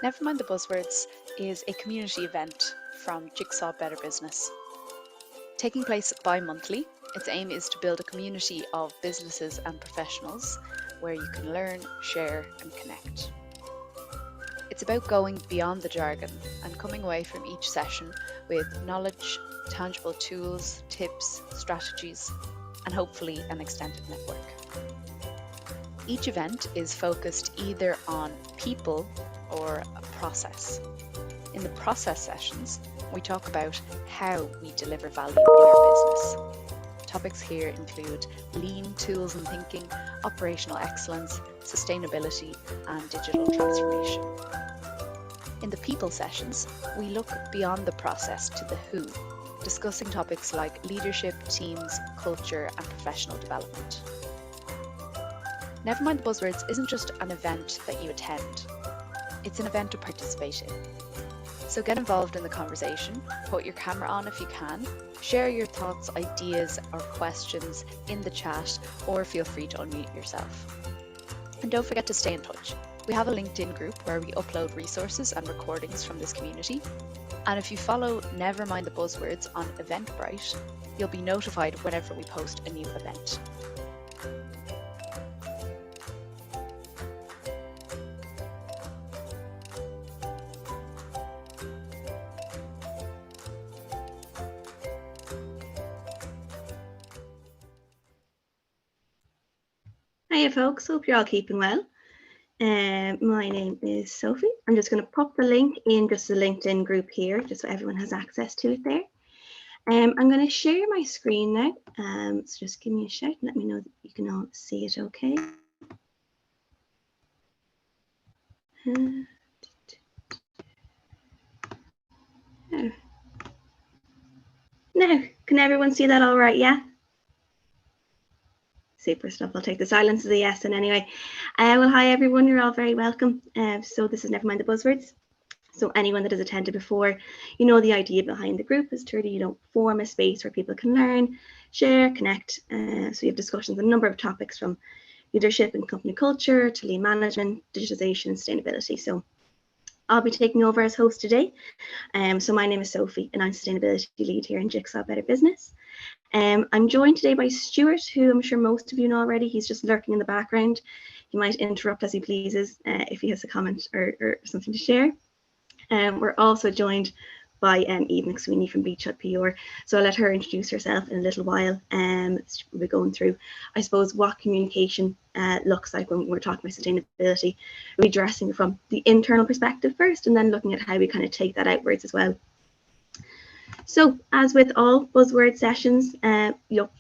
Never Mind the Buzzwords is a community event from Jigsaw Better Business. Taking place bi-monthly, its aim is to build a community of businesses and professionals where you can learn, share and connect. It's about going beyond the jargon and coming away from each session with knowledge, tangible tools, tips, strategies, and hopefully an extended network. Each event is focused either on people or a process. In the process sessions, we talk about how we deliver value in our business. Topics here include lean tools and thinking, operational excellence, sustainability, and digital transformation. In the people sessions, we look beyond the process to the who, discussing topics like leadership, teams, culture, and professional development. Never Mind the Buzzwords isn't just an event that you attend, it's an event to participate in. So get involved in the conversation, put your camera on if you can, share your thoughts, ideas or questions in the chat, or feel free to unmute yourself. And don't forget to stay in touch. We have a LinkedIn group where we upload resources and recordings from this community. And if you follow Never Mind the Buzzwords on Eventbrite, you'll be notified whenever we post a new event. Hiya folks, hope you're all keeping well. My name is Sophie. I'm just going to pop the link in just the LinkedIn group here, just so everyone has access to it there. I'm going to share my screen now, so just give me a shout and let me know that you can all see it okay. Now, can everyone see that all right, yeah? Super stuff. I'll take the silence as a yes. And anyway, well, hi everyone. You're all very welcome. So this is Never Mind the Buzzwords. So anyone that has attended before, you know the idea behind the group is to really, form a space where people can learn, share, connect. So you have discussions on a number of topics from leadership and company culture to lean management, digitization, and sustainability. So I'll be taking over as host today. So my name is Sophie and I'm sustainability lead here in Jigsaw Better Business. I'm joined today by Stuart, who I'm sure most of you know already. He's just lurking in the background. He might interrupt as he pleases if he has a comment or something to share. We're also joined by Eve McSweeney from Beach Hut PR. So I'll let her introduce herself in a little while. We'll be going through, I suppose, what communication looks like when we're talking about sustainability, redressing from the internal perspective first, and then looking at how we kind of take that outwards as well. So as with all buzzword sessions,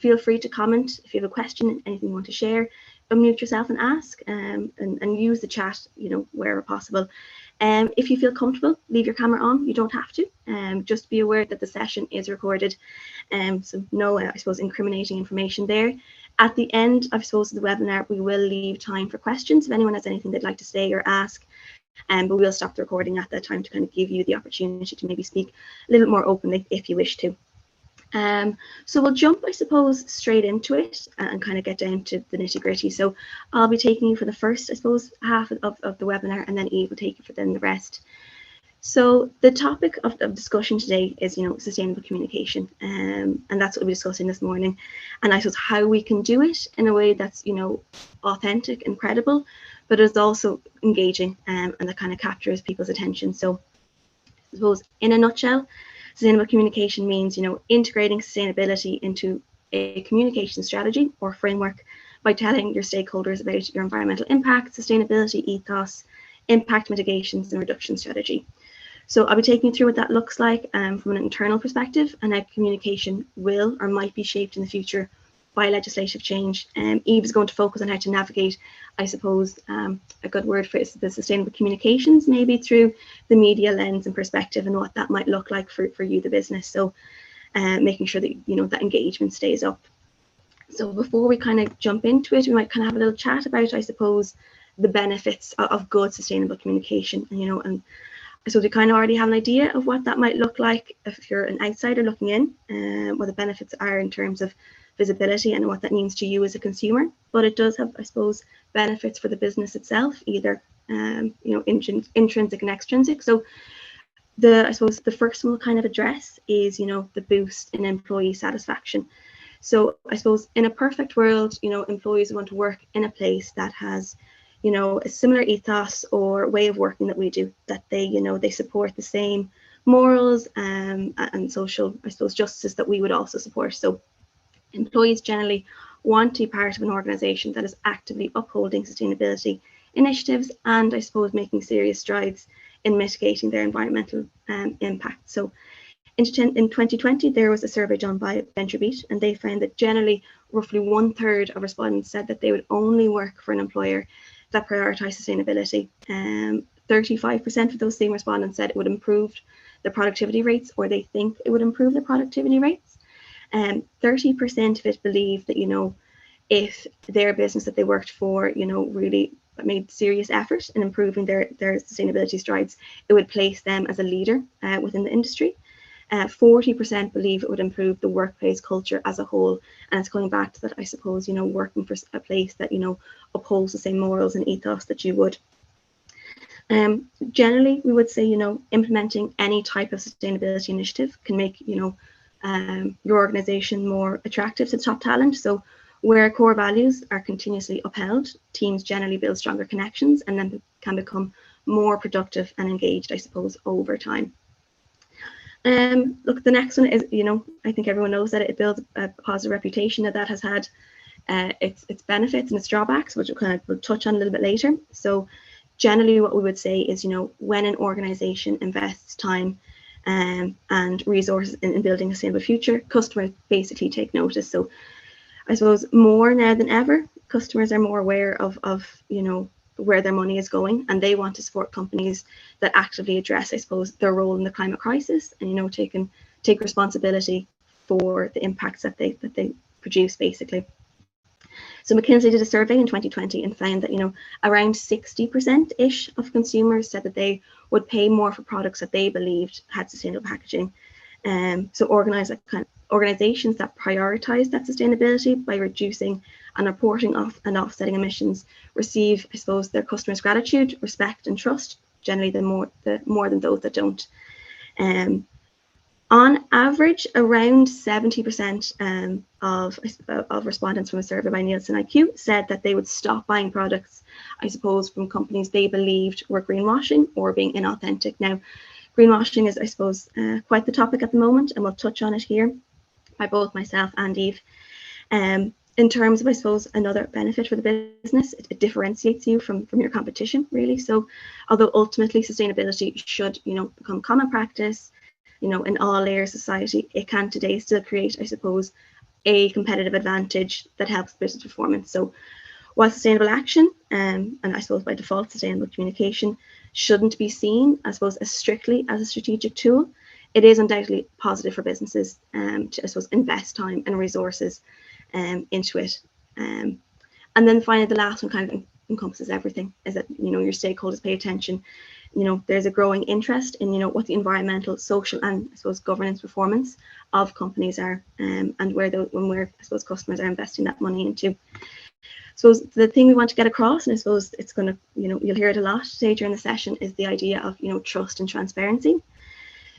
feel free to comment if you have a question, anything you want to share, unmute yourself and ask, and use the chat, wherever possible. If you feel comfortable, leave your camera on. You don't have to. Just be aware that the session is recorded. So no, I suppose, incriminating information there. At the end, I suppose, of the webinar, we will leave time for questions if anyone has anything they'd like to say or ask. But we'll stop the recording at that time to kind of give you the opportunity to maybe speak a little more openly if you wish to. So we'll jump, I suppose, straight into it and kind of get down to the nitty gritty. So I'll be taking you for the first, I suppose, half of the webinar, and then Eve will take you for then the rest. So the topic of discussion today is, sustainable communication, and that's what we'll be discussing this morning. And I suppose how we can do it in a way that's, authentic and credible, but it's also engaging and that kind of captures people's attention. So I suppose in a nutshell, sustainable communication means, integrating sustainability into a communication strategy or framework by telling your stakeholders about your environmental impact, sustainability ethos, impact mitigations and reduction strategy. So I'll be taking you through what that looks like from an internal perspective, and how communication will or might be shaped in the future by legislative change. Eve is going to focus on how to navigate, I suppose, a good word for it is the sustainable communications, maybe through the media lens and perspective, and what that might look like for you, the business. So making sure that, that engagement stays up. So before we kind of jump into it, we might kind of have a little chat about, I suppose, the benefits of good sustainable communication, and so we kind of already have an idea of what that might look like if you're an outsider looking in, what the benefits are in terms of visibility and what that means to you as a consumer. But it does have, I suppose, benefits for the business itself, either intrinsic and extrinsic. So I suppose the first one we'll kind of address is, the boost in employee satisfaction. So I suppose in a perfect world, employees want to work in a place that has, a similar ethos or way of working that we do, that they support the same morals and social, I suppose, justice that we would also support. So employees generally want to be part of an organisation that is actively upholding sustainability initiatives and, I suppose, making serious strides in mitigating their environmental impact. So in 2020, there was a survey done by VentureBeat, and they found that generally roughly 1/3 of respondents said that they would only work for an employer that prioritised sustainability. 35% of those same respondents said it would improve their productivity rates, or they think it would improve their productivity rates. 30% of it believe that, if their business that they worked for, really made serious effort in improving their sustainability strides, it would place them as a leader within the industry. 40% believe it would improve the workplace culture as a whole. And it's going back to that, I suppose, working for a place that, upholds the same morals and ethos that you would. Generally, we would say, implementing any type of sustainability initiative can make, your organization more attractive to top talent. So where core values are continuously upheld, teams generally build stronger connections and then can become more productive and engaged, I suppose, over time. Look, the next one is, I think everyone knows that it builds a positive reputation, that has had its benefits and its drawbacks, which we'll touch on a little bit later. So generally what we would say is, when an organization invests time and resources in building a sustainable future, customers basically take notice. So I suppose more now than ever, customers are more aware of where their money is going, and they want to support companies that actively address, I suppose, their role in the climate crisis, and take responsibility for the impacts that they produce, basically. So McKinsey did a survey in 2020 and found that around 60%-ish of consumers said that they would pay more for products that they believed had sustainable packaging. So organizations that prioritize that sustainability by reducing and reporting off and offsetting emissions receive, I suppose, their customers' gratitude, respect, and trust. Generally, the more than those that don't. On average, around 70% of respondents from a survey by Nielsen IQ said that they would stop buying products, I suppose, from companies they believed were greenwashing or being inauthentic. Now, greenwashing is, I suppose, quite the topic at the moment, and we'll touch on it here by both myself and Eve. In terms of, I suppose, another benefit for the business, it differentiates you from your competition, really. So although ultimately sustainability should, become common practice, in all layers of society, it can today still create, I suppose, a competitive advantage that helps business performance. So while sustainable action, and I suppose by default sustainable communication, shouldn't be seen, I suppose, as strictly as a strategic tool, it is undoubtedly positive for businesses to, I suppose, invest time and resources into it. And then finally, the last one kind of encompasses everything, is that, your stakeholders pay attention. There's a growing interest in, what the environmental, social, and I suppose governance performance of companies are, and where I suppose customers are investing that money into. So the thing we want to get across, and I suppose it's going to, you'll hear it a lot today during the session, is the idea of, trust and transparency.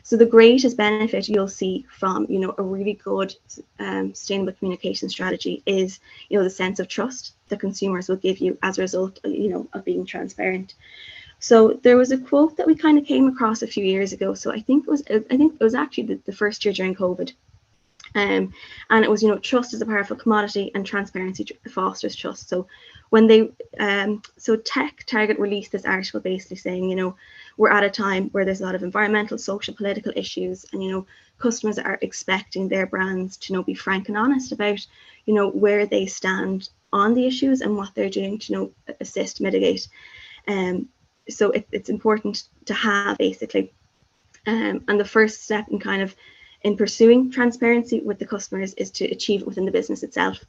So the greatest benefit you'll see from, a really good sustainable communication strategy is, the sense of trust that consumers will give you as a result, of being transparent. So there was a quote that we kind of came across a few years ago. So I think it was actually the first year during COVID. And it was, trust is a powerful commodity and transparency fosters trust. So when Tech Target released this article basically saying, we're at a time where there's a lot of environmental, social, political issues, and, customers are expecting their brands to, be frank and honest about, where they stand on the issues and what they're doing to, assist, mitigate. So it's important to have, basically. And the first step in pursuing transparency with the customers is to achieve it within the business itself.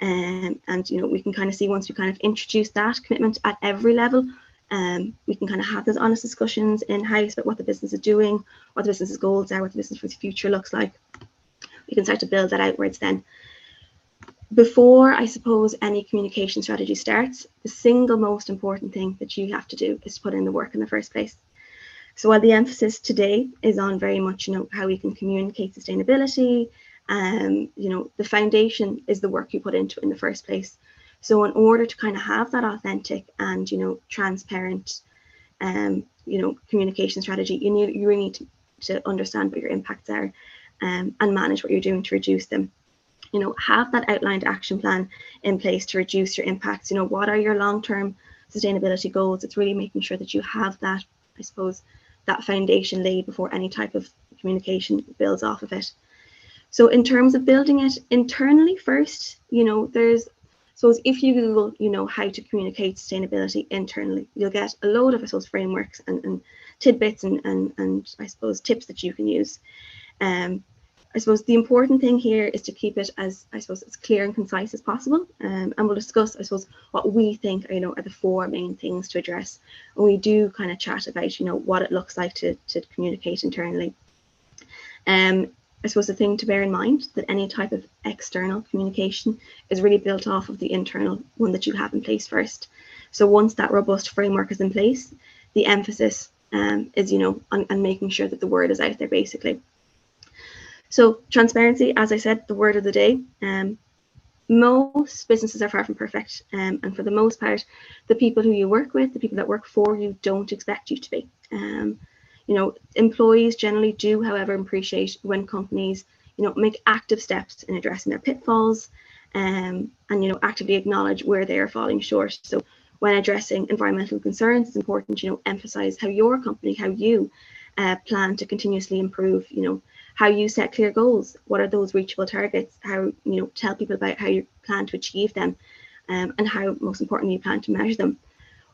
And we can kind of see, once we kind of introduce that commitment at every level, we can kind of have those honest discussions in-house about what the business is doing, what the business's goals are, what the business for the future looks like. We can start to build that outwards then. Before, I suppose, any communication strategy starts, the single most important thing that you have to do is to put in the work in the first place. So while the emphasis today is on very much, how we can communicate sustainability, the foundation is the work you put into it in the first place. So in order to kind of have that authentic and, transparent, communication strategy, you really need to understand what your impacts are, and manage what you're doing to reduce them. Have that outlined action plan in place to reduce your impacts. What are your long-term sustainability goals? It's really making sure that you have that, I suppose, that foundation laid before any type of communication builds off of it. So in terms of building it internally first, there's, suppose if you Google, how to communicate sustainability internally, you'll get a load of, I suppose, frameworks and tidbits and I suppose tips that you can use. I suppose the important thing here is to keep it as, I suppose, as clear and concise as possible. And we'll discuss, I suppose, what we think, are the 4 main things to address. And we do kind of chat about, what it looks like to communicate internally. I suppose the thing to bear in mind that any type of external communication is really built off of the internal one that you have in place first. So once that robust framework is in place, the emphasis is, on making sure that the word is out there, basically. So transparency, as I said, the word of the day. Most businesses are far from perfect, and for the most part, the people who you work with, the people that work for you, don't expect you to be. Employees generally do, however, appreciate when companies, make active steps in addressing their pitfalls, and actively acknowledge where they are falling short. So when addressing environmental concerns, it's important, emphasize how your company, how you plan to continuously improve, how you set clear goals, what are those reachable targets, how, tell people about how you plan to achieve them, and how, most importantly, you plan to measure them.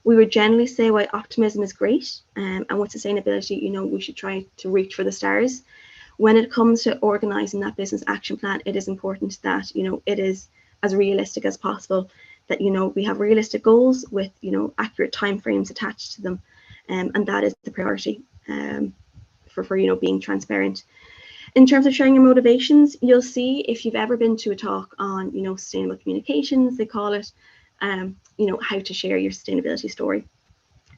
We would generally say why optimism is great, and with sustainability, we should try to reach for the stars. When it comes to organising that business action plan, it is important that, it is as realistic as possible, that, we have realistic goals with, accurate timeframes attached to them, and that is the priority for being transparent. In terms of sharing your motivations, you'll see if you've ever been to a talk on, sustainable communications, they call it, how to share your sustainability story.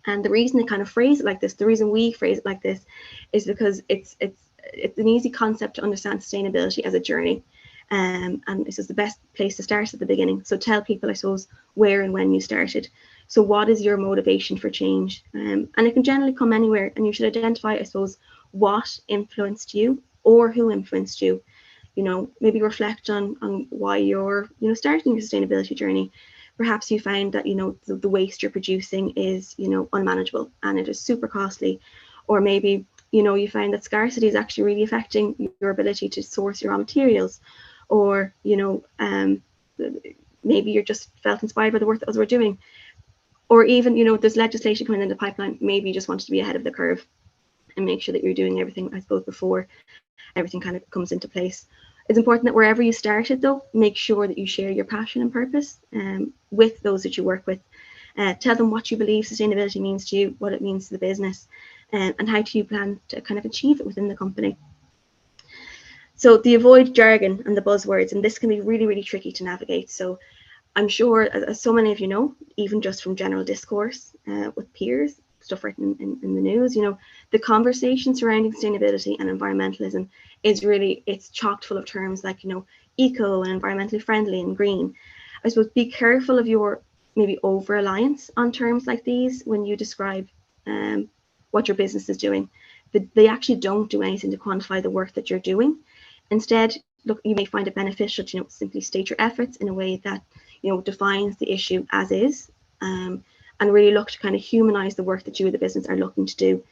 And the reason they kind of phrase it like this, the reason we phrase it like this, is because it's an easy concept to understand sustainability as a journey. And this is the best place to start at the beginning. So tell people, I suppose, where and when you started. So what is your motivation for change? And it can generally come anywhere, and you should identify, I suppose, what influenced you or who influenced you. Maybe reflect on why you're, starting your sustainability journey. Perhaps you find that, the waste you're producing is, unmanageable and it is super costly. Or maybe, you find that scarcity is actually really affecting your ability to source your raw materials. Or, maybe you're just felt inspired by the work that others were doing. Or even, there's legislation coming in the pipeline. Maybe you just wanted to be ahead of the curve and make sure that you're doing everything, I suppose, before everything kind of comes into place. It's important that wherever you started, though, make sure that you share your passion and purpose with those that you work with. Tell them what you believe sustainability means to you, what it means to the business, and how do you plan to kind of achieve it within the company. So the avoid jargon and the buzzwords, and this can be really, really tricky to navigate. So I'm sure, as so many of you know, even just from general discourse with peers, stuff written in the news, the conversation surrounding sustainability and environmentalism is really, it's chocked full of terms like, eco and environmentally friendly and green. I suppose be careful of your maybe over-reliance on terms like these when you describe what your business is doing. They actually don't do anything to quantify the work that you're doing. Instead, look, you may find it beneficial to simply state your efforts in a way that defines the issue as is, and really look to kind of humanize the work that you as the business are looking to do.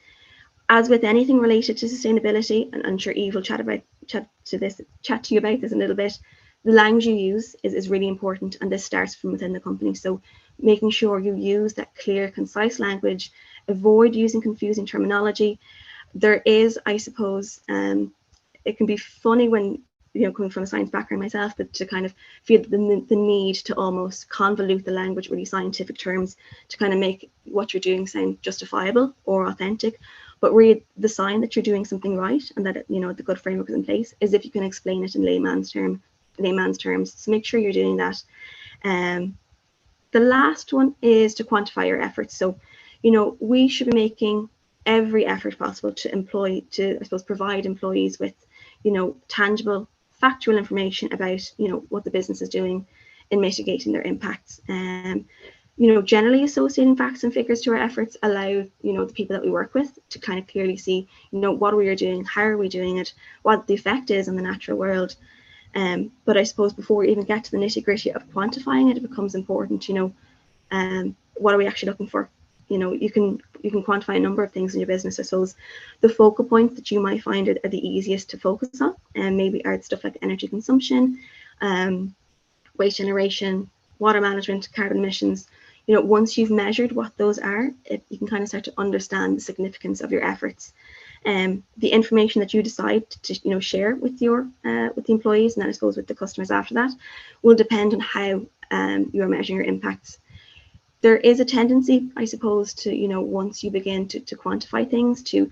As with anything related to sustainability, and I'm sure Eve will chat to you about this in a little bit, the language you use is really important, and this starts from within the company. So making sure you use that clear, concise language, avoid using confusing terminology. There is, I suppose, it can be funny when, coming from a science background myself, but to kind of feel the need to almost convolute the language, really scientific terms, to kind of make what you're doing sound justifiable or authentic. But really, the sign that you're doing something right and that the good framework is in place is if you can explain it in layman's terms. layman's terms. So make sure you're doing that. The last one is to quantify your efforts. So, we should be making every effort possible to provide employees with, tangible, factual information about, what the business is doing in mitigating their impacts. Generally associating facts and figures to our efforts allow, the people that we work with to kind of clearly see, what we are doing, how are we doing it, what the effect is on the natural world. But I suppose before we even get to the nitty-gritty of quantifying it, it becomes important, what are we actually looking for? You can quantify a number of things in your business. I suppose the focal points that you might find are the easiest to focus on, and maybe are stuff like energy consumption, waste generation, water management, carbon emissions. Once you've measured what those are, you can kind of start to understand the significance of your efforts. The information that you decide to share with with the employees, and then I suppose with the customers after that, will depend on how you are measuring your impacts. There is a tendency, I suppose, to once you begin to quantify things, to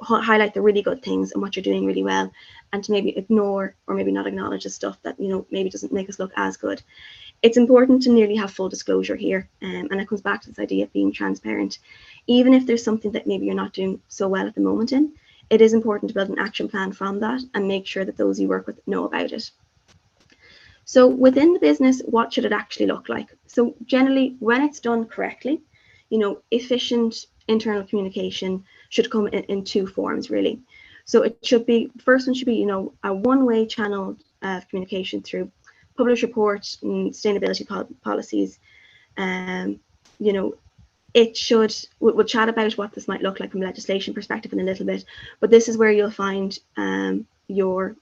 highlight the really good things and what you're doing really well, and to maybe ignore or maybe not acknowledge the stuff that maybe doesn't make us look as good. It's important to nearly have full disclosure here, and it comes back to this idea of being transparent. Even if there's something that maybe you're not doing so well at the moment in, it is important to build an action plan from that and make sure that those you work with know about it. So within the business, what should it actually look like? So generally, when it's done correctly, efficient internal communication should come in two forms, really. So it should be, first one should be, a one-way channel of communication through published reports and sustainability policies. We'll chat about what this might look like from a legislation perspective in a little bit, but this is where you'll find your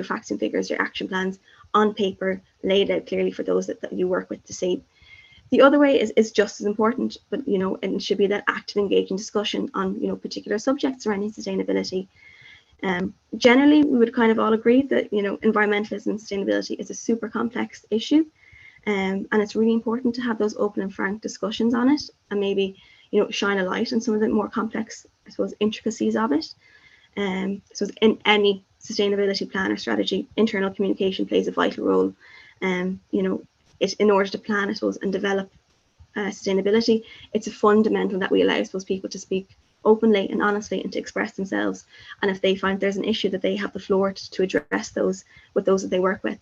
facts and figures, your action plans on paper, laid out clearly for those that you work with to see. The other way is just as important, but it should be that active, engaging discussion on particular subjects surrounding sustainability. Generally, we would kind of all agree that environmentalism and sustainability is a super complex issue, and it's really important to have those open and frank discussions on it, and maybe shine a light on some of the more complex, I suppose, intricacies of it. So in any sustainability plan or strategy, internal communication plays a vital role. In order to plan, I suppose, and develop sustainability, it's a fundamental that we allow, I suppose, people to speak openly and honestly and to express themselves. And if they find there's an issue, that they have the floor to address those with those that they work with.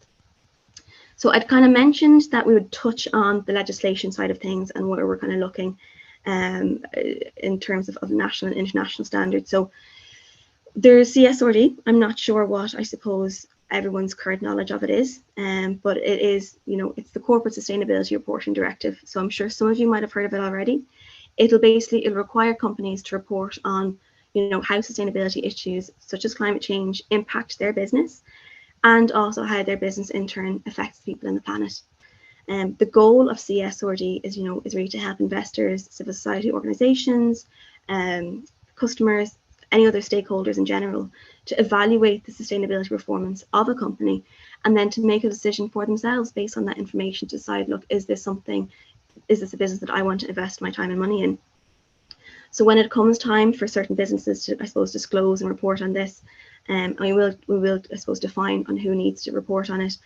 So I'd kind of mentioned that we would touch on the legislation side of things and where we're kind of looking in terms of national and international standards. So there's CSRD. I'm not sure what, I suppose, everyone's current knowledge of it is, but it is, it's the Corporate Sustainability Reporting Directive. So I'm sure some of you might have heard of it already. It'll require companies to report on, how sustainability issues such as climate change impact their business, and also how their business in turn affects people and the planet. The goal of CSRD is really to help investors, civil society organizations, customers, any other stakeholders in general, to evaluate the sustainability performance of a company, and then to make a decision for themselves based on that information to decide, look, is this a business that I want to invest my time and money in? So when it comes time for certain businesses to, I suppose, disclose and report on this, and we will, I suppose, define on who needs to report on it.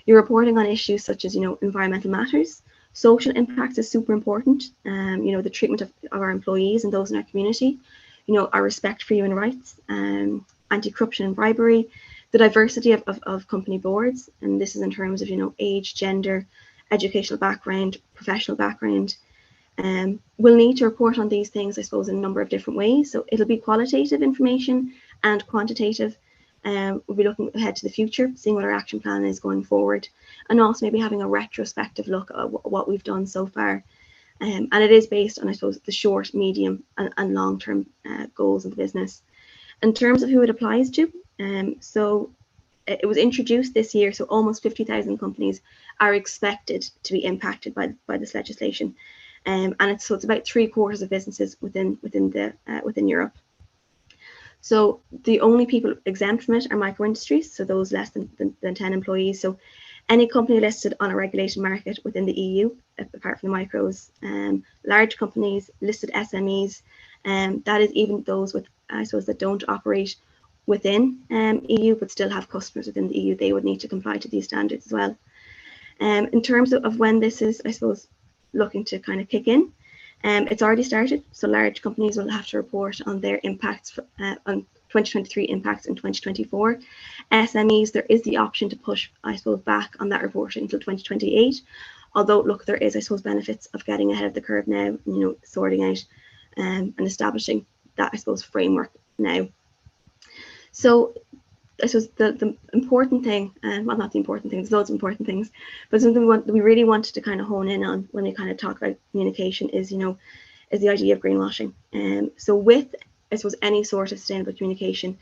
You're reporting on issues such as, environmental matters. Social impacts is super important. The treatment of our employees and those in our community. Our respect for human rights, anti-corruption and bribery, the diversity of company boards, and this is in terms of age, gender, educational background, professional background. We'll need to report on these things, I suppose, in a number of different ways. So it'll be qualitative information and quantitative. We'll be looking ahead to the future, seeing what our action plan is going forward, and also maybe having a retrospective look at what we've done so far. And it is based on, I suppose, the short, medium, and long-term goals of the business. In terms of who it applies to, so it was introduced this year, so almost 50,000 companies are expected to be impacted by this legislation, and it's about 3/4 of businesses within Europe. So the only people exempt from it are micro industries, so those less than 10 employees. So any company listed on a regulated market within the EU, apart from the micros, large companies, listed SMEs, that is even those with, I suppose, that don't operate within EU, but still have customers within the EU, they would need to comply to these standards as well. In terms of when this is, I suppose, looking to kind of kick in, it's already started. So large companies will have to report on their impacts on 2023 impacts in 2024. SMEs, there is the option to push, I suppose, back on that reporting until 2028. Although, look, there is, I suppose, benefits of getting ahead of the curve now, sorting out and establishing that, I suppose, framework now. So I suppose the important thing, well, not the important thing, there's loads of important things, but something we really wanted to kind of hone in on when we kind of talk about communication is, is the idea of greenwashing. So with, I suppose, any sort of sustainable communication,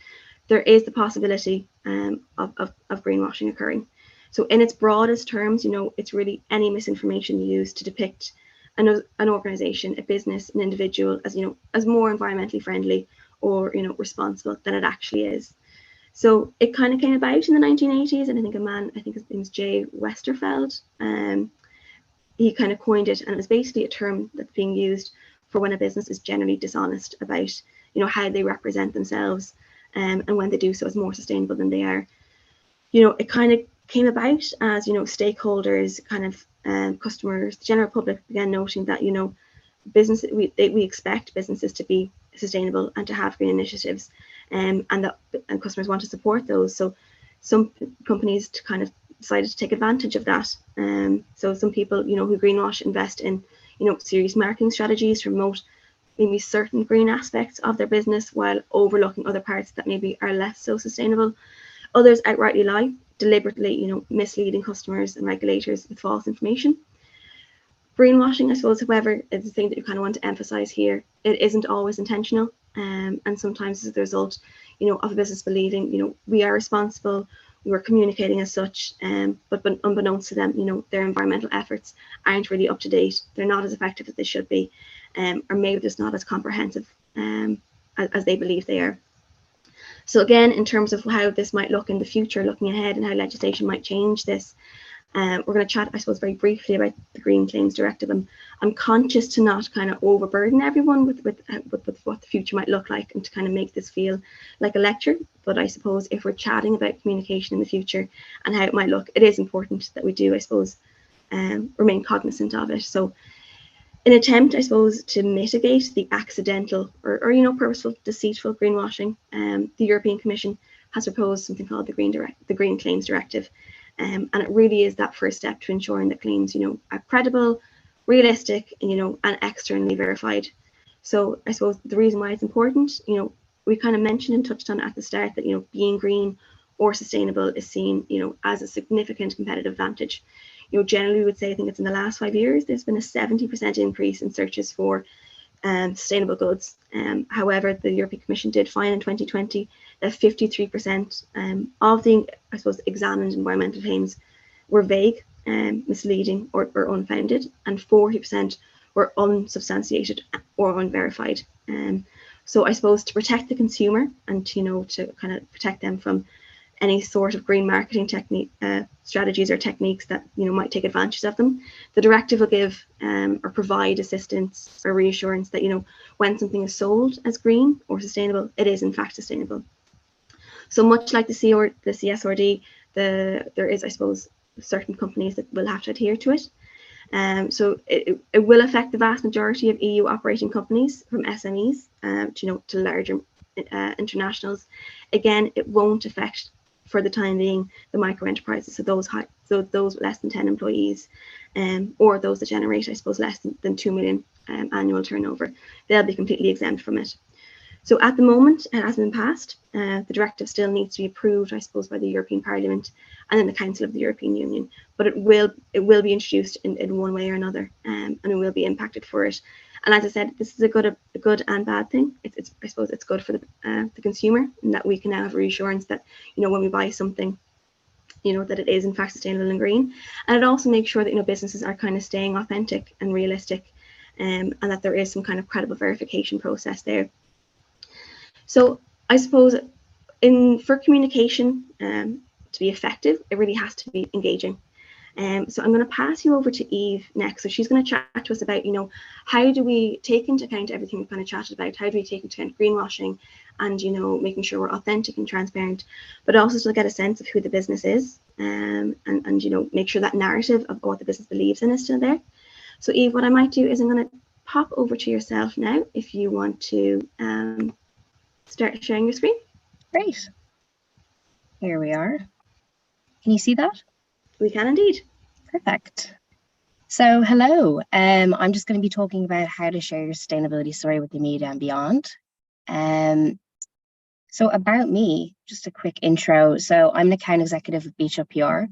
there is the possibility of greenwashing occurring. So in its broadest terms, it's really any misinformation used to depict an organization, a business, an individual as, as more environmentally friendly or, responsible than it actually is. So it kind of came about in the 1980s, and I think a man, I think his name was Jay Westerfeld, he kind of coined it, and it was basically a term that's being used for when a business is generally dishonest about, how they represent themselves, and when they do so is more sustainable than they are. It kind of came about as, stakeholders, kind of customers, the general public began noting that, business, we expect businesses to be sustainable and to have green initiatives, and customers want to support those. So some companies kind of decided to take advantage of that. So some people, who greenwash invest in, serious marketing strategies to promote maybe certain green aspects of their business while overlooking other parts that maybe are less so sustainable. Others outrightly lie, deliberately, misleading customers and regulators with false information. Greenwashing, I suppose, however, is the thing that you kind of want to emphasize here. It isn't always intentional, and sometimes it's the result, of a business believing, we are responsible, we're communicating as such, but unbeknownst to them, their environmental efforts aren't really up to date. They're not as effective as they should be, or maybe just not as comprehensive as they believe they are. So again, in terms of how this might look in the future, looking ahead and how legislation might change this, we're going to chat, I suppose, very briefly about the Green Claims Directive. I'm conscious to not kind of overburden everyone with what the future might look like and to kind of make this feel like a lecture. But I suppose if we're chatting about communication in the future and how it might look, it is important that we do, I suppose, remain cognizant of it. So in an attempt, I suppose, to mitigate the accidental or purposeful, deceitful greenwashing, the European Commission has proposed something called the Green Claims Directive. And it really is that first step to ensuring that claims, are credible, realistic, and externally verified. So I suppose the reason why it's important, we kind of mentioned and touched on at the start that, being green or sustainable is seen, as a significant competitive advantage. Generally we would say, I think it's in the last 5 years, there's been a 70% increase in searches for sustainable goods. However, the European Commission did find in 2020 that 53% of the, I suppose, examined environmental claims were vague, misleading, or unfounded, and 40% were unsubstantiated or unverified. So I suppose to protect the consumer and to kind of protect them from any sort of green marketing technique, strategies or techniques that might take advantage of them, the directive will give or provide assistance or reassurance that when something is sold as green or sustainable, it is in fact sustainable. So much like the CSRD, there is, I suppose, certain companies that will have to adhere to it. So it will affect the vast majority of EU operating companies, from SMEs to larger internationals. Again, it won't affect, for the time being, the micro enterprises, so those less than 10 employees, or those that generate, I suppose, less than 2 million annual turnover. They'll be completely exempt from it. So at the moment, it hasn't been passed. The directive still needs to be approved, I suppose, by the European Parliament and then the Council of the European Union. But it will be introduced in one way or another, and it will be impacted for it. And as I said, this is a good and bad thing. I suppose it's good for the consumer, in that we can now have reassurance that when we buy something, that it is in fact sustainable and green. And it also makes sure that businesses are kind of staying authentic and realistic, and that there is some kind of credible verification process there. So I suppose for communication to be effective, it really has to be engaging. So I'm going to pass you over to Eve next. So she's going to chat to us about, how do we take into account everything we've kind of chatted about? How do we take into account greenwashing and, making sure we're authentic and transparent, but also to get a sense of who the business is, and make sure that narrative of what the business believes in is still there. So Eve, what I might do is I'm going to pop over to yourself now if you want to start sharing your screen. Great. Here we are. Can you see that? We can indeed. Perfect. So hello, I'm just going to be talking about how to share your sustainability story with the media and beyond. So about me, just a quick intro. So I'm an account executive at Beach Up PR,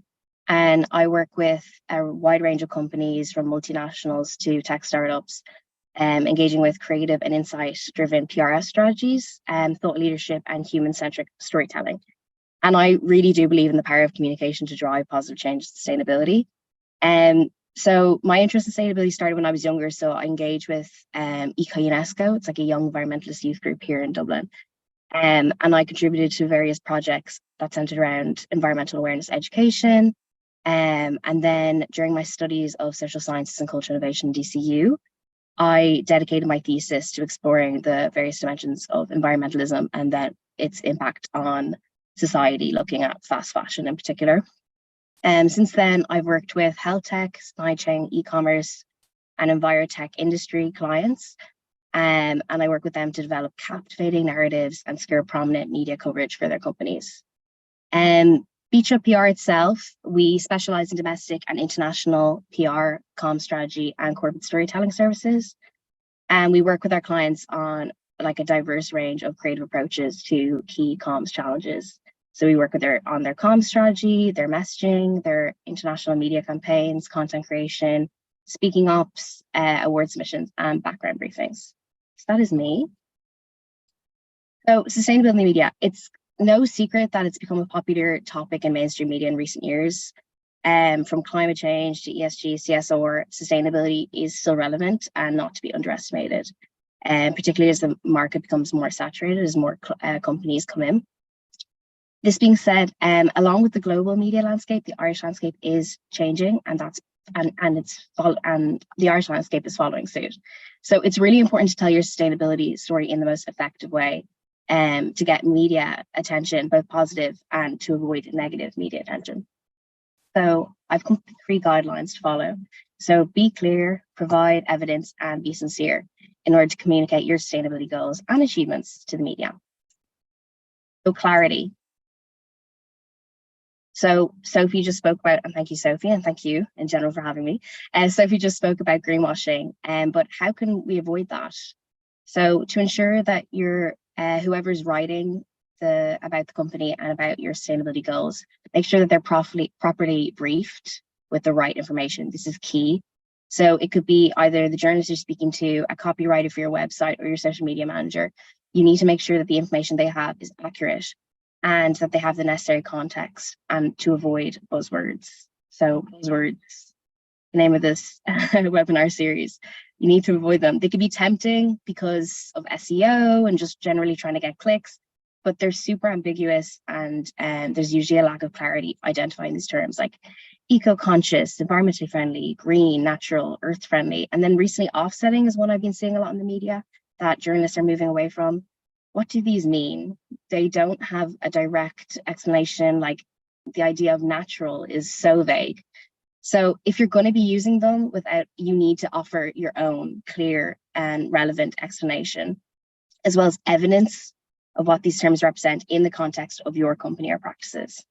and I work with a wide range of companies from multinationals to tech startups, engaging with creative and insight-driven PRS strategies, thought leadership, and human-centric storytelling. And I really do believe in the power of communication to drive positive change and sustainability. So my interest in sustainability started when I was younger. So I engaged with Eco UNESCO. It's like a young environmentalist youth group here in Dublin. And I contributed to various projects that centered around environmental awareness education. And then during my studies of social sciences and cultural innovation in DCU, I dedicated my thesis to exploring the various dimensions of environmentalism and then its impact on society, looking at fast fashion in particular. And since then, I've worked with health tech, supply chain, e-commerce, and envirotech industry clients. And I work with them to develop captivating narratives and secure prominent media coverage for their companies. Beach Up PR itself, we specialize in domestic and international PR, comm strategy, and corporate storytelling services. And we work with our clients on like a diverse range of creative approaches to key comms challenges. So we work with on their comm strategy, their messaging, their international media campaigns, content creation, speaking ops, award submissions, and background briefings. So that is me. So sustainability media, it's no secret that it's become a popular topic in mainstream media in recent years. From climate change to ESG, CSR, sustainability is still relevant and not to be underestimated, particularly as the market becomes more saturated, as more companies come in. This being said, along with the global media landscape, the Irish landscape is changing, and the Irish landscape is following suit. So it's really important to tell your sustainability story in the most effective way, to get media attention, both positive and to avoid negative media attention. So I've come up with 3 guidelines to follow. So be clear, provide evidence, and be sincere in order to communicate your sustainability goals and achievements to the media. So clarity. So Sophie just spoke about, and thank you, Sophie, and thank you in general for having me. Sophie just spoke about greenwashing, but how can we avoid that? So to ensure that whoever's writing about the company and about your sustainability goals, make sure that they're properly briefed with the right information. This is key. So it could be either the journalist you're speaking to, a copywriter for your website, or your social media manager. You need to make sure that the information they have is accurate and that they have the necessary context, and to avoid buzzwords. So buzzwords, the name of this webinar series, you need to avoid them. They could be tempting because of SEO and just generally trying to get clicks, but they're super ambiguous, and there's usually a lack of clarity identifying these terms like eco-conscious, environmentally friendly, green, natural, earth-friendly. And then recently, offsetting is one I've been seeing a lot in the media that journalists are moving away from. What do these mean? They don't have a direct explanation. Like, the idea of natural is so vague. So if you're going to be using them you need to offer your own clear and relevant explanation, as well as evidence of what these terms represent in the context of your company or practices.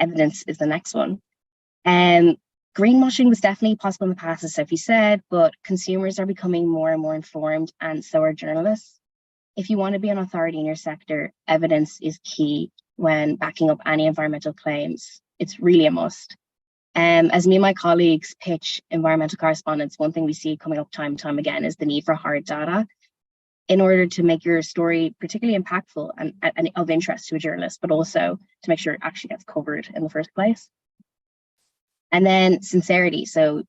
Evidence is the next one. Greenwashing was definitely possible in the past, as Sophie said, but consumers are becoming more and more informed, and so are journalists. If you want to be an authority in your sector, evidence is key when backing up any environmental claims. It's really a must. As me and my colleagues pitch environmental correspondence, one thing we see coming up time and time again is the need for hard data in order to make your story particularly impactful and of interest to a journalist, but also to make sure it actually gets covered in the first place. And then sincerity. So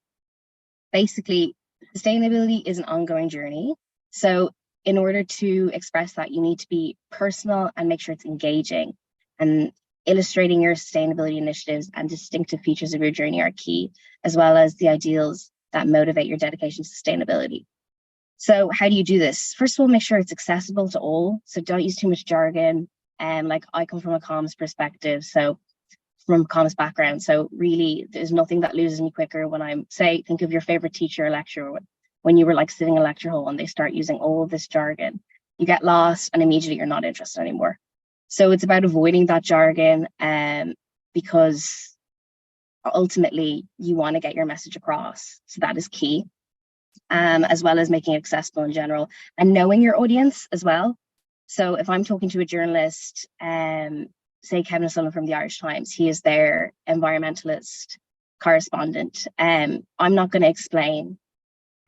basically, sustainability is an ongoing journey. So in order to express that, you need to be personal and make sure it's engaging. And illustrating your sustainability initiatives and distinctive features of your journey are key, as well as the ideals that motivate your dedication to sustainability. So how do you do this? First of all, make sure it's accessible to all. So don't use too much jargon. Like I come from a comms perspective, so from a comms background. So really, there's nothing that loses me quicker when I'm, say, think of your favorite teacher or lecturer when you were like sitting in a lecture hall and they start using all of this jargon. You get lost and immediately you're not interested anymore. So it's about avoiding that jargon, because ultimately you want to get your message across. So that is key. As well as making it accessible in general and knowing your audience as well. So if I'm talking to a journalist, say Kevin Sullivan from the Irish Times, he is their environmentalist correspondent. I'm not going to explain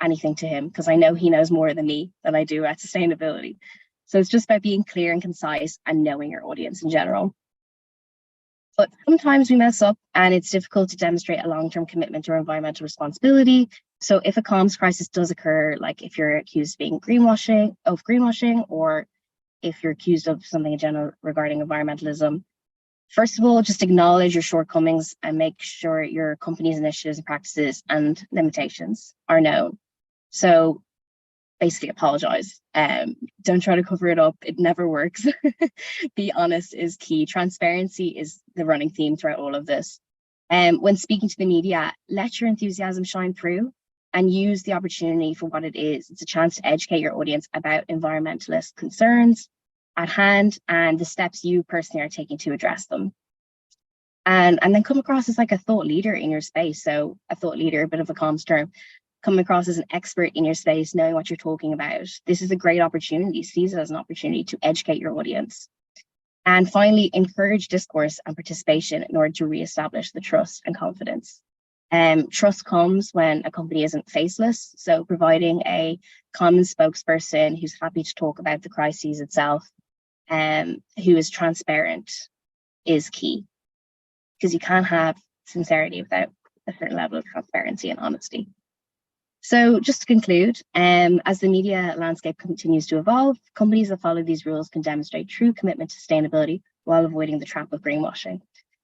anything to him because I know he knows more than me than I do at sustainability. So it's just about being clear and concise and knowing your audience in general. But sometimes we mess up and it's difficult to demonstrate a long-term commitment to environmental responsibility. So if a comms crisis does occur, like if you're accused of being greenwashing, or if you're accused of something in general regarding environmentalism, first of all, just acknowledge your shortcomings and make sure your company's initiatives and practices and limitations are known. So basically apologize. Don't try to cover it up. It never works. Be honest is key. Transparency is the running theme throughout all of this. When speaking to the media, let your enthusiasm shine through and use the opportunity for what it is. It's a chance to educate your audience about environmentalist concerns at hand and the steps you personally are taking to address them. And then come across as like a thought leader in your space. So a thought leader, a bit of a comms term, come across as an expert in your space, knowing what you're talking about. This is a great opportunity. Seize it as an opportunity to educate your audience. And finally, encourage discourse and participation in order to reestablish the trust and confidence. Trust comes when a company isn't faceless. So providing a common spokesperson who's happy to talk about the crises itself, who is transparent, is key. Because you can't have sincerity without a certain level of transparency and honesty. So just to conclude, as the media landscape continues to evolve, companies that follow these rules can demonstrate true commitment to sustainability while avoiding the trap of greenwashing.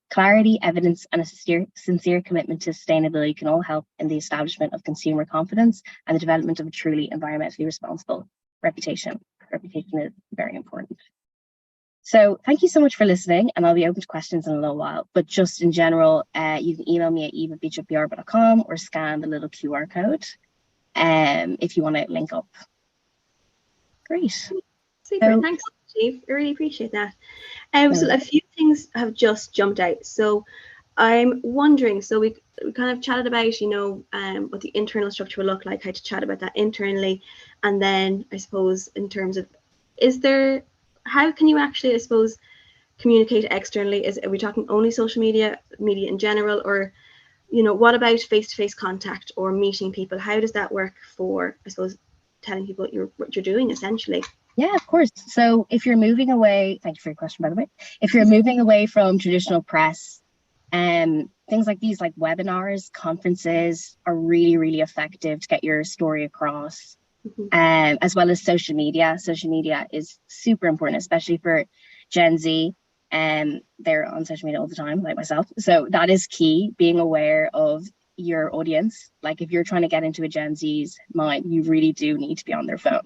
Clarity, evidence, and a sincere commitment to sustainability can all help in the establishment of consumer confidence and the development of a truly environmentally responsible reputation. Reputation is very important. So thank you so much for listening, and I'll be open to questions in a little while. But just in general, you can email me at eva@beachupbr.com or scan the little QR code if you want to link up. Great. Super, thanks, Steve. I really appreciate that. So a few things have just jumped out. So I'm wondering, so we kind of chatted about, what the internal structure will look like, how to chat about that internally. And then I suppose in terms of, how can you actually, I suppose, communicate externally? Are we talking only social media in general, or, what about face-to-face contact or meeting people? How does that work for, I suppose, telling people what you're doing essentially? Yeah, of course. So if you're moving away, thank you for your question, by the way. If you're moving away from traditional press, things like these, like webinars, conferences are really, really effective to get your story across. As well as social media. Social media is super important, especially for Gen Z. They're on social media all the time, like myself. So that is key, being aware of your audience. Like if you're trying to get into a Gen Z's mind, you really do need to be on their phone.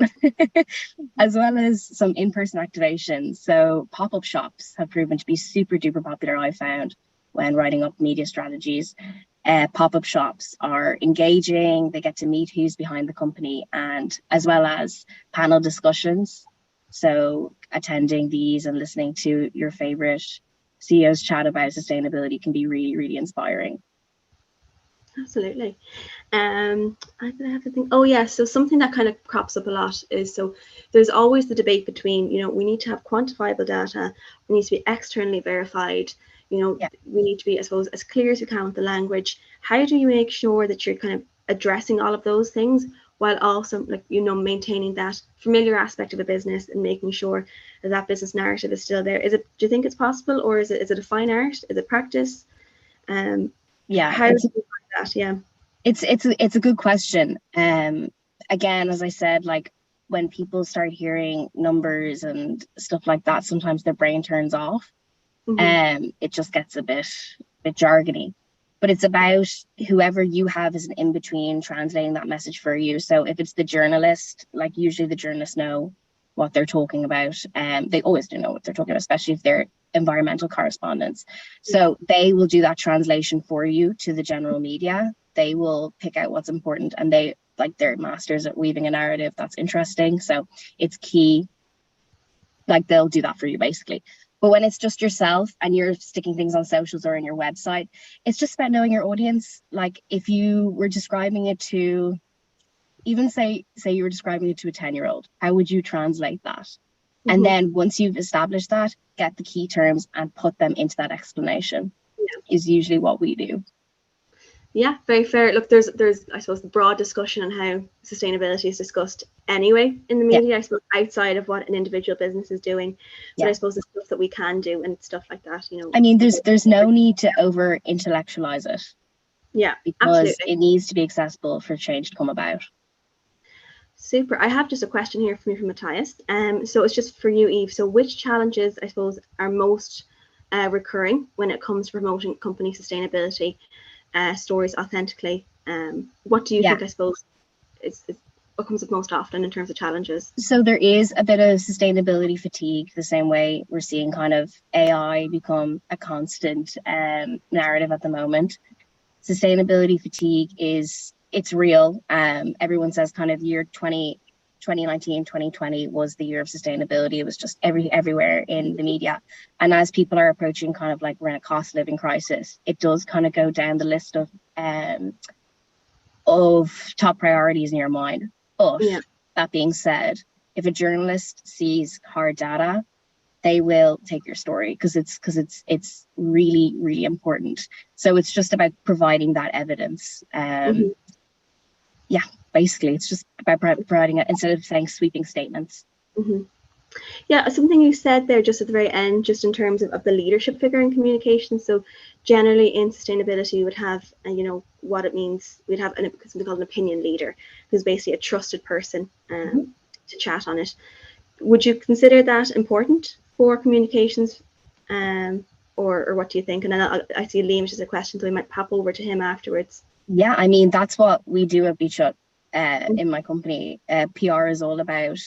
As well as some in-person activations. So pop-up shops have proven to be super duper popular, I found, when writing up media strategies. Pop-up shops are engaging, they get to meet who's behind the company, and as well as panel discussions. So attending these and listening to your favorite CEOs chat about sustainability can be really, really inspiring. Absolutely. I have to think. Oh yeah, so something that kind of crops up a lot is, so there's always the debate between, we need to have quantifiable data, we need to be externally verified, we need to be, I suppose, as clear as we can with the language. How do you make sure that you're kind of addressing all of those things while also, like, maintaining that familiar aspect of a business and making sure that that business narrative is still there? Do you think it's possible, or is it a fine art? Is it practice? Yeah. How do you find that? Yeah. It's a good question. Again, as I said, like when people start hearing numbers and stuff like that, sometimes their brain turns off. It just gets a bit jargony. But it's about whoever you have as an in-between translating that message for you. So if it's the journalist, like usually the journalists know what they're talking about. They always do know what they're talking about, especially if they're environmental correspondents. So they will do that translation for you to the general media. They will pick out what's important, and they're masters at weaving a narrative that's interesting. So it's key. Like they'll do that for you basically. But when it's just yourself and you're sticking things on socials or in your website, it's just about knowing your audience. Like if you were describing it to, even say you were describing it to a 10-year-old, how would you translate that? And then once you've established that, get the key terms and put them into that explanation is usually what we do. Yeah, very fair. Look, there's I suppose the broad discussion on how sustainability is discussed anyway in the media, I suppose, outside of what an individual business is doing. But I suppose the stuff that we can do and stuff like that, you know. I mean, there's no need to over intellectualize it. Yeah, because absolutely. It needs to be accessible for change to come about. Super. I have just a question here from Matthias. So it's just for you, Eve. So which challenges, I suppose, are most recurring when it comes to promoting company sustainability stories authentically? What do you think, I suppose, is what comes up most often in terms of challenges? So there is a bit of sustainability fatigue, the same way we're seeing kind of AI become a constant narrative at the moment. Sustainability fatigue it's real. Everyone says kind of year 2019, 2020 was the year of sustainability. It was just everywhere in the media. And as people are approaching kind of like we're in a cost of living crisis, it does kind of go down the list of top priorities in your mind. But that being said, if a journalist sees hard data, they will take your story because it's really, really important. So it's just about providing that evidence. Basically, it's just about providing it instead of saying sweeping statements. Yeah, something you said there just at the very end, just in terms of the leadership figure in communication. So generally in sustainability, you would have, you know, what it means. We'd have something called an opinion leader, who's basically a trusted person to chat on it. Would you consider that important for communications, or what do you think? And then I see Liam just a question, so we might pop over to him afterwards. Yeah, I mean, that's what we do at Beachut in my company. PR is all about,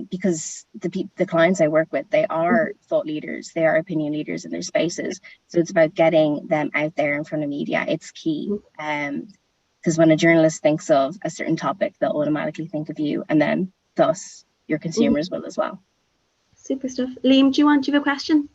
because the clients I work with, they are thought leaders, they are opinion leaders in their spaces. So it's about getting them out there in front of media. It's key. Because when a journalist thinks of a certain topic, they'll automatically think of you, and then thus your consumers will as well. Super stuff. Liam, do you have a question?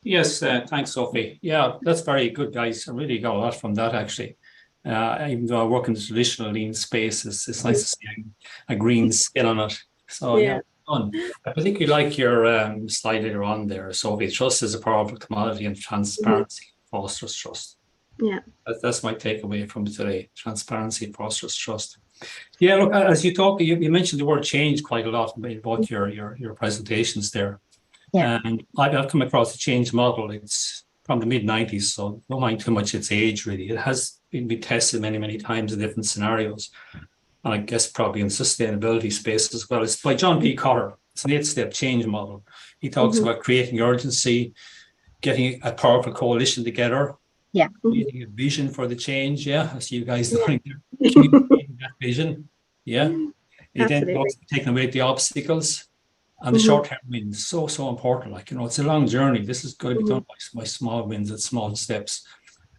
Yes, thanks, Sophie. Yeah, that's very good, guys. I really got a lot from that, actually. Even though I work in the traditional lean space, it's nice to see a green skin on it. So yeah, fun. I particularly like your slide later on there, Sophie. Trust is a powerful commodity, and transparency fosters trust. Yeah, that's my takeaway from today. Transparency fosters trust. Yeah, look, as you talk, you mentioned the word change quite a lot in both your presentations there. Yeah. And I've come across the change model. It's from the mid-90s, so don't mind too much its age, really. It has been tested many, many times in different scenarios. And I guess probably in sustainability space as well. It's by John B. Cotter. It's an 8-step change model. He talks about creating urgency, getting a powerful coalition together, creating a vision for the change. Yeah, I see you guys doing there. Communicating that vision. Yeah. It then talks about taking away the obstacles. And the short-term wins, so important. Like, you know, it's a long journey. This is going to be done by small wins at small steps.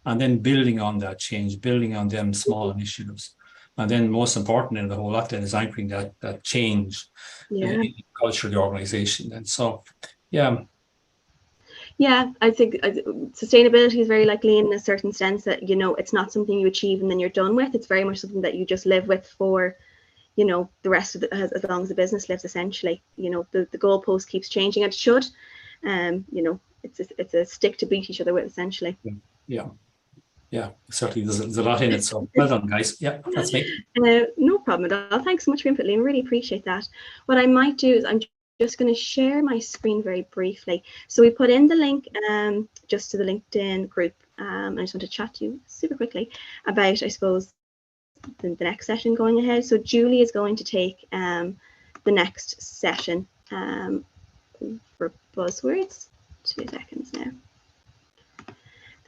And then building on that change, building on them small initiatives. And then most important in the whole lot then is anchoring that change in the culture of the organization. And so, yeah. Yeah, I think sustainability is very like lean in a certain sense that, you know, it's not something you achieve and then you're done with. It's very much something that you just live with for, you know, the rest of as long as the business lives, essentially. You know, the goalpost keeps changing. It should, you know, it's a stick to beat each other with, essentially. Yeah, certainly there's a lot in it. So well done, guys. Yeah, that's me. No problem at all. Thanks so much for your input, Liam. I really appreciate that. What I might do is I'm just going to share my screen very briefly. So we put in the link just to the LinkedIn group. I just want to chat to you super quickly about, I suppose, the next session going ahead. So Julie is going to take the next session for buzzwords. 2 seconds now.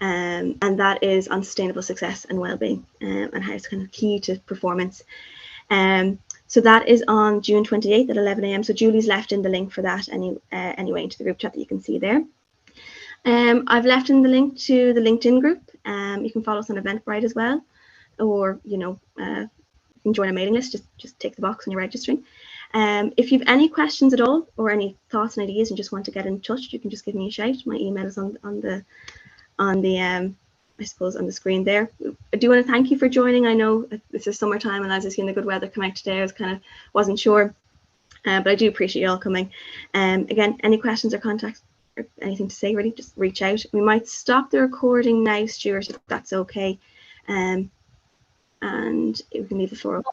And that is on sustainable success and well-being, and how it's kind of key to performance. So that is on June 28th at 11 a.m. So Julie's left in the link for that anyway into the group chat that you can see there. I've left in the link to the LinkedIn group. You can follow us on Eventbrite as well, or you can join a mailing list. Just tick the box when you're registering. If you have any questions at all, or any thoughts and ideas and just want to get in touch, you can just give me a shout. My email is on the I suppose on the screen there. I do want to thank you for joining. I know this is summertime, and as I seen the good weather come out today, I wasn't sure, but I do appreciate you all coming. Again, any questions or contacts or anything to say, really, just reach out. We might stop the recording now, Stuart, if that's okay, and we can leave the floor open.